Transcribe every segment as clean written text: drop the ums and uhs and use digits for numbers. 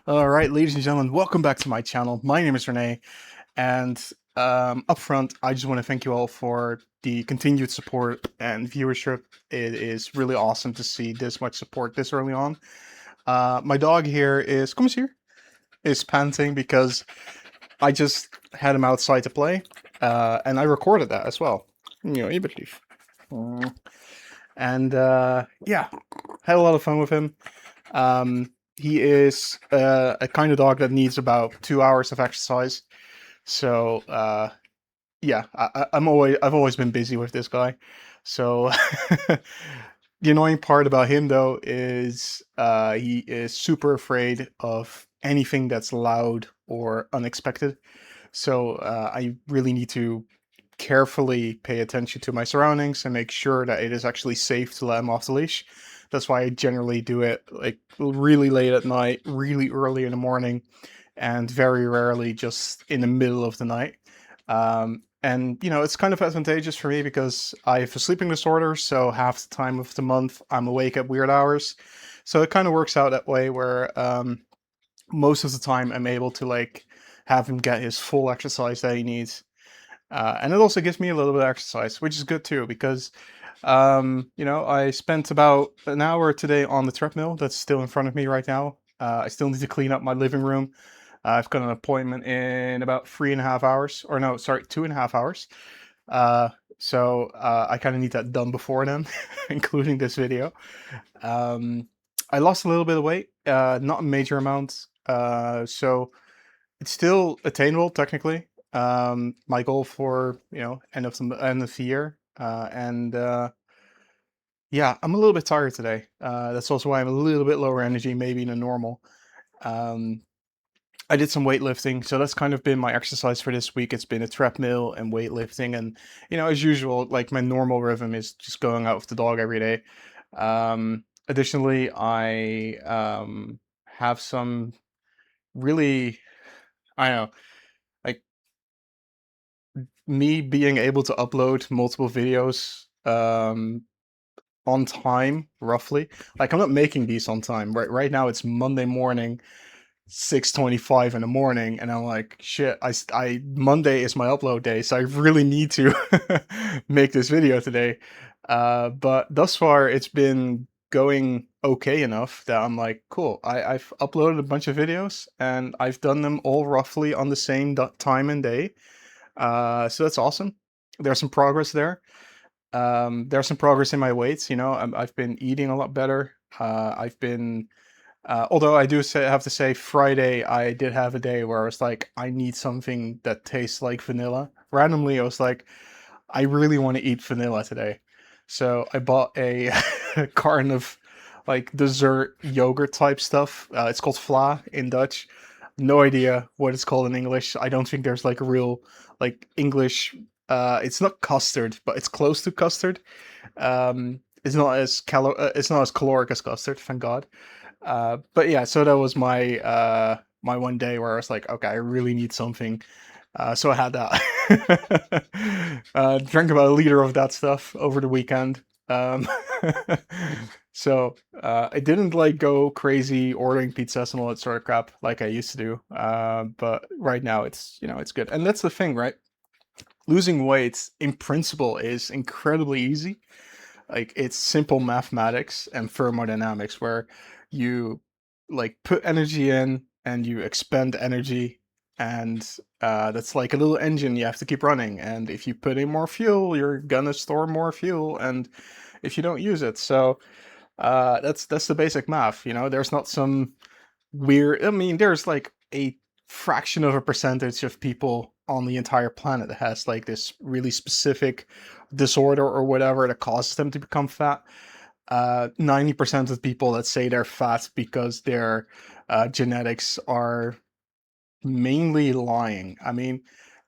All right, ladies and gentlemen, welcome back to my channel. My name is Renee, and up front, I just want to thank you all for the continued support and viewership. It is really awesome to see this much support this early on. My dog here is, come here, is panting because I just had him outside to play, and I recorded that as well. Iberief. And yeah, had a lot of fun with him. He is a kind of dog that needs about 2 hours of exercise. So yeah, I've always been busy with this guy. So the annoying part about him though is he is super afraid of anything that's loud or unexpected. So I really need to carefully pay attention to my surroundings and make sure that it is actually safe to let him off the leash. That's why I generally do it like really late at night, really early in the morning, and very rarely just in the middle of the night. And it's kind of advantageous for me because I have a sleeping disorder, so half the time of the month I'm awake at weird hours. So it kind of works out that way where most of the time I'm able to like have him get his full exercise that he needs. And it also gives me a little bit of exercise, which is good too, because I spent about an hour today on the treadmill that's still in front of me right now. I still need to clean up my living room. I've got an appointment in about 3.5 hours, or no, sorry, 2.5 hours. Uh, so I kind of need that done before then, including this video. Um, I lost a little bit of weight, not a major amount, so it's still attainable technically. My goal for end of the year, and yeah, I'm a little bit tired today. That's also why I'm a little bit lower energy maybe than normal. Um, I did some weightlifting, so that's kind of been my exercise for this week. It's been a treadmill and weightlifting, and as usual, like my normal rhythm is just going out with the dog every day. Additionally, I have some really, I don't know, like me being able to upload multiple videos on time, roughly. Like I'm not making these on time. Right now it's Monday morning, 6:25 in the morning, and I'm like, shit, Monday is my upload day, so I really need to make this video today. But thus far it's been going okay enough that I'm like, cool, I've uploaded a bunch of videos and I've done them all roughly on the same time and day. So that's awesome. There's some progress there. There's some progress in my weights. I've been eating a lot better. I've been, although I do have to say, Friday I did have a day where I was like, I need something that tastes like vanilla. Randomly, I was like, I really want to eat vanilla today. So I bought a carton of like dessert yogurt type stuff. It's called fla in Dutch. No idea what it's called in English. I don't think there's like a real like English. It's not custard, but it's close to custard. It's not as caloric as custard, thank God. But yeah, so that was my one day where I was like, okay, I really need something. So I had that. Drank about a liter of that stuff over the weekend. Um, so I didn't like go crazy ordering pizzas and all that sort of crap like I used to do. But right now it's good, and that's the thing, right? Losing weight in principle is incredibly easy. Like it's simple mathematics and thermodynamics where you like put energy in and you expend energy, and that's like a little engine you have to keep running, and if you put in more fuel you're gonna store more fuel, and if you don't use it, so that's the basic math. There's not some weird, I mean, there's like a fraction of a percentage of people on the entire planet that has like this really specific disorder or whatever that causes them to become fat. 90% of people that say they're fat because their genetics are mainly lying. I mean,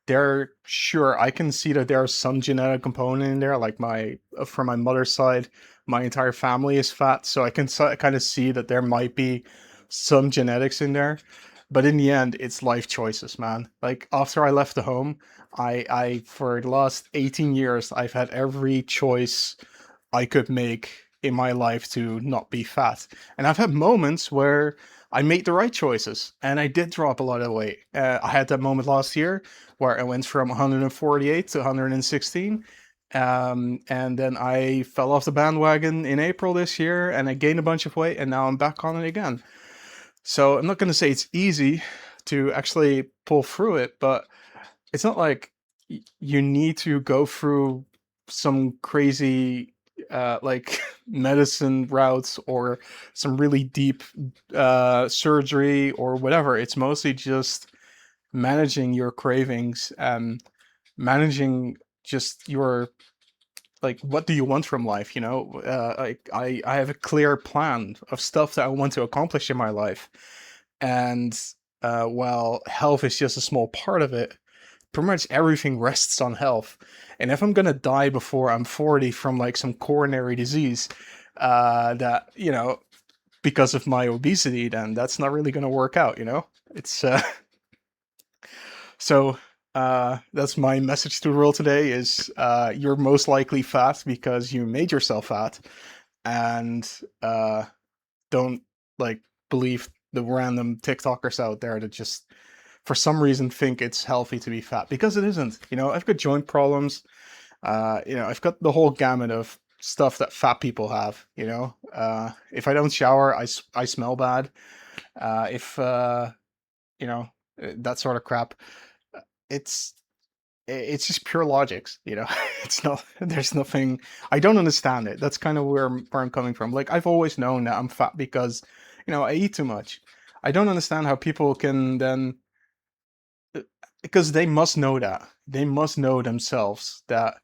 they're sure I can see that there's some genetic component in there. Like from my mother's side, my entire family is fat, so I can kind of see that there might be some genetics in there. But in the end, it's life choices, man. Like after I left the home, I for the last 18 years, I've had every choice I could make in my life to not be fat. And I've had moments where I made the right choices, and I did drop a lot of weight. I had that moment last year where I went from 148 to 116, and then I fell off the bandwagon in April this year, and I gained a bunch of weight, and now I'm back on it again. So I'm not going to say it's easy to actually pull through it, but it's not like you need to go through some crazy like medicine routes or some really deep surgery or whatever. It's mostly just managing your cravings and managing just your, like, what do you want from life, you know? I have a clear plan of stuff that I want to accomplish in my life, and while health is just a small part of it, pretty much everything rests on health. And if I'm gonna die before I'm 40 from like some coronary disease, that, you know, because of my obesity, then that's not really gonna work out, you know? It's so that's my message to the world today is you're most likely fat because you made yourself fat, and don't like believe the random TikTokers out there that just for some reason think it's healthy to be fat, because it isn't. You know, I've got joint problems. You know, I've got the whole gamut of stuff that fat people have. You know, if I don't shower, I smell bad. If you know, that sort of crap. It's it's just pure logics, you know. It's not, there's nothing, I don't understand it. That's kind of where I'm coming from. Like, I've always known that I'm fat because, you know, I eat too much. I don't understand how people can then, because they must know that. They must know themselves that,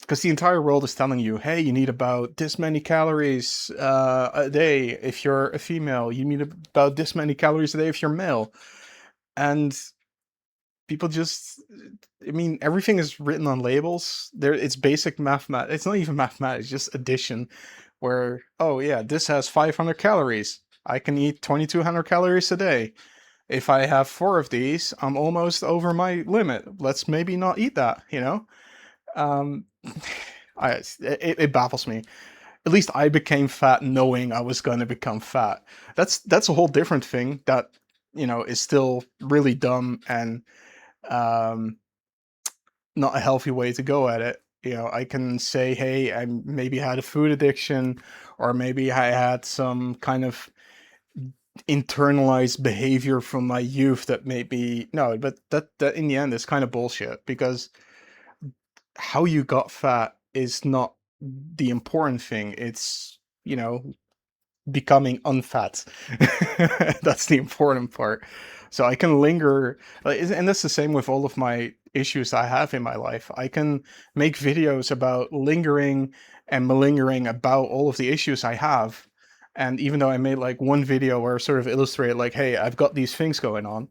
because the entire world is telling you, hey, you need about this many calories a day if you're a female. You need about this many calories a day if you're male. And people just, I mean, everything is written on labels. There, it's basic mathematics. It's not even mathematics, just addition, where, oh yeah, this has 500 calories. I can eat 2,200 calories a day. If I have 4 of these, I'm almost over my limit. Let's maybe not eat that, you know? Um, it baffles me. At least I became fat knowing I was going to become fat. That's a whole different thing that, you know, is still really dumb and um, not a healthy way to go at it. You know, I can say, hey, I maybe had a food addiction, or maybe I had some kind of internalized behavior from my youth that made me no, but that in the end is kind of bullshit, because how you got fat is not the important thing. It's, you know, becoming unfat. That's the important part. So I can linger, like, and that's the same with all of my issues I have in my life. I can make videos about lingering and malingering about all of the issues I have. And even though I made like one video where I sort of illustrated, like, hey, I've got these things going on.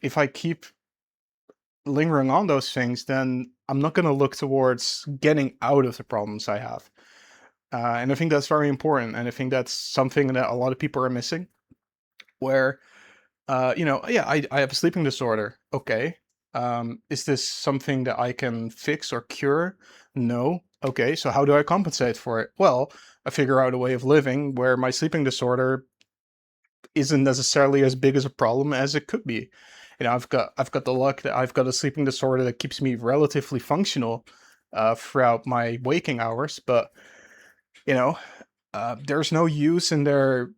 If I keep lingering on those things, then I'm not going to look towards getting out of the problems I have. And I think that's very important. And I think that's something that a lot of people are missing, where, you know, yeah, I have a sleeping disorder. Okay. Is this something that I can fix or cure? No. Okay. So how do I compensate for it? Well, I figure out a way of living where my sleeping disorder isn't necessarily as big as a problem as it could be. You know, I've got the luck that I've got a sleeping disorder that keeps me relatively functional throughout my waking hours, but you know, there's no use in there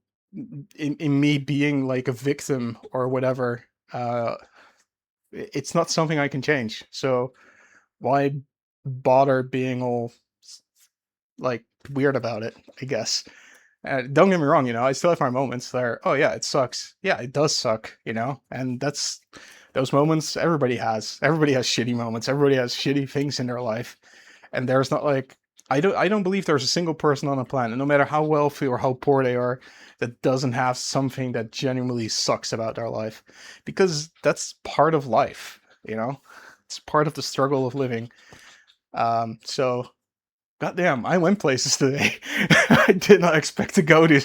in me being like a victim or whatever. It's not something I can change. So why bother being all like weird about it, I guess. Don't get me wrong, you know, I still have my moments there. Oh yeah, it sucks. Yeah, it does suck, you know, and that's those moments everybody has. Everybody has shitty moments. Everybody has shitty things in their life, and there's not like I don't believe there's a single person on the planet, no matter how wealthy or how poor they are, that doesn't have something that genuinely sucks about their life, because that's part of life, you know. It's part of the struggle of living. So goddamn, I went places today. I did not expect to go this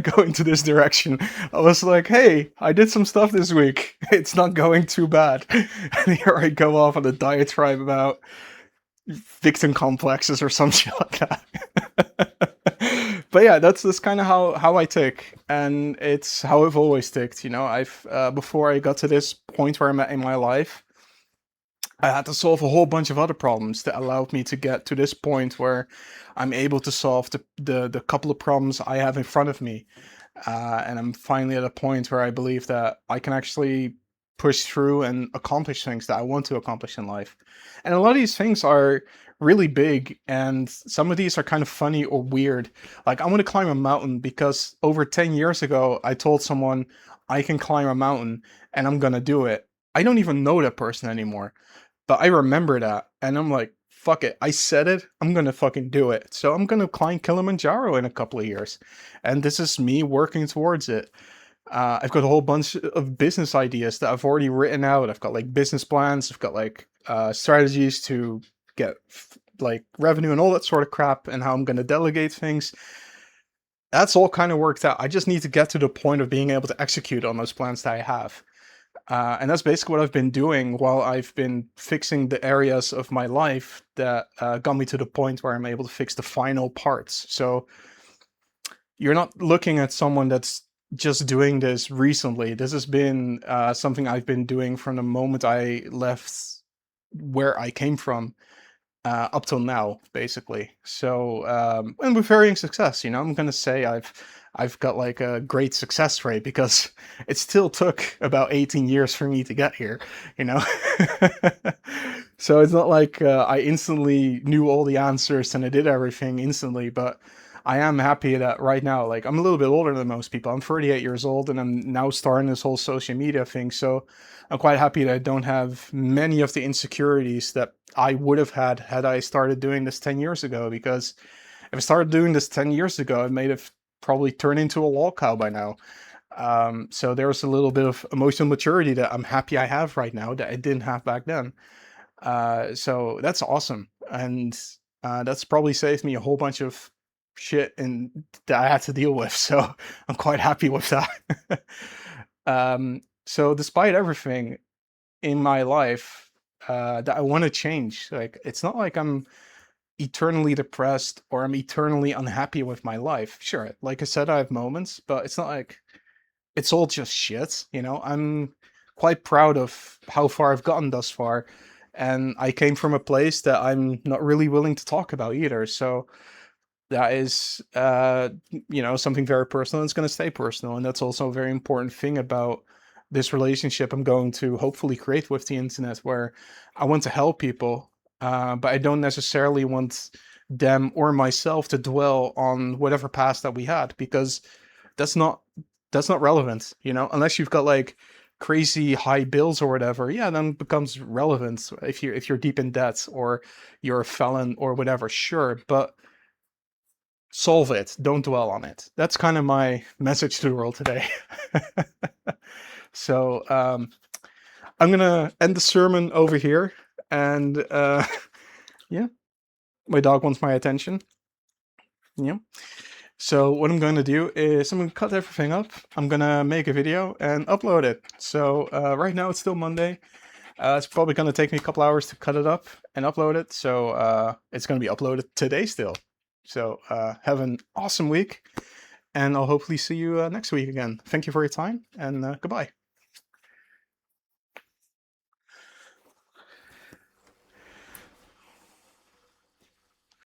go into this direction. I was like, hey, I did some stuff this week. It's not going too bad. And here I go off on a diatribe about victim complexes or some shit like that. But yeah, that's kind of how I tick, and it's how I've always ticked. You know, I've before I got to this point where I'm at in my life, I had to solve a whole bunch of other problems that allowed me to get to this point where I'm able to solve the couple of problems I have in front of me. And I'm finally at a point where I believe that I can actually push through and accomplish things that I want to accomplish in life. And a lot of these things are really big, and some of these are kind of funny or weird. Like, I want to climb a mountain because over 10 years ago, I told someone I can climb a mountain and I'm gonna do it. I don't even know that person anymore, but I remember that, and I'm like, fuck it. I said it. I'm gonna fucking do it. So I'm gonna climb Kilimanjaro in a couple of years, and this is me working towards it. I've got a whole bunch of business ideas that I've already written out. I've got like business plans. I've got like strategies to get like revenue and all that sort of crap, and how I'm gonna delegate things. That's all kind of worked out. I just need to get to the point of being able to execute on those plans that I have. And that's basically what I've been doing while I've been fixing the areas of my life that got me to the point where I'm able to fix the final parts. So you're not looking at someone that's just doing this recently. This has been something I've been doing from the moment I left where I came from up till now, basically. So, and with varying success, you know, I'm gonna say I've got like a great success rate because it still took about 18 years for me to get here, you know. So it's not like I instantly knew all the answers and I did everything instantly, but I am happy that right now, like, I'm a little bit older than most people. I'm 38 years old and I'm now starting this whole social media thing. So I'm quite happy that I don't have many of the insecurities that I would have had I started doing this 10 years ago. Because if I started doing this 10 years ago, I may have probably turned into a lol cow by now. So there's a little bit of emotional maturity that I'm happy I have right now that I didn't have back then. So that's awesome. And that's probably saved me a whole bunch of shit and that I had to deal with. So I'm quite happy with that. So despite everything in my life that I want to change, like, it's not like I'm eternally depressed or I'm eternally unhappy with my life. Sure, like I said, I have moments, but it's not like it's all just shit, you know. I'm quite proud of how far I've gotten thus far, and I came from a place that I'm not really willing to talk about either. So that is, you know, something very personal. It's going to stay personal, and that's also a very important thing about this relationship I'm going to hopefully create with the internet, where I want to help people, but I don't necessarily want them or myself to dwell on whatever past that we had, because that's not that's not relevant, you know, unless you've got like crazy high bills or whatever. Yeah, then it becomes relevant if you're deep in debt or you're a felon or whatever. Sure, but solve it, don't dwell on it. That's kind of my message to the world today. So I'm gonna end the sermon over here, and yeah, my dog wants my attention. Yeah. So what I'm going to do is I'm going to cut everything up. I'm going to make a video and upload it. So right now it's still Monday. It's probably going to take me a couple hours to cut it up and upload it. So it's going to be uploaded today still. So have an awesome week, and I'll hopefully see you next week again. Thank you for your time, and goodbye.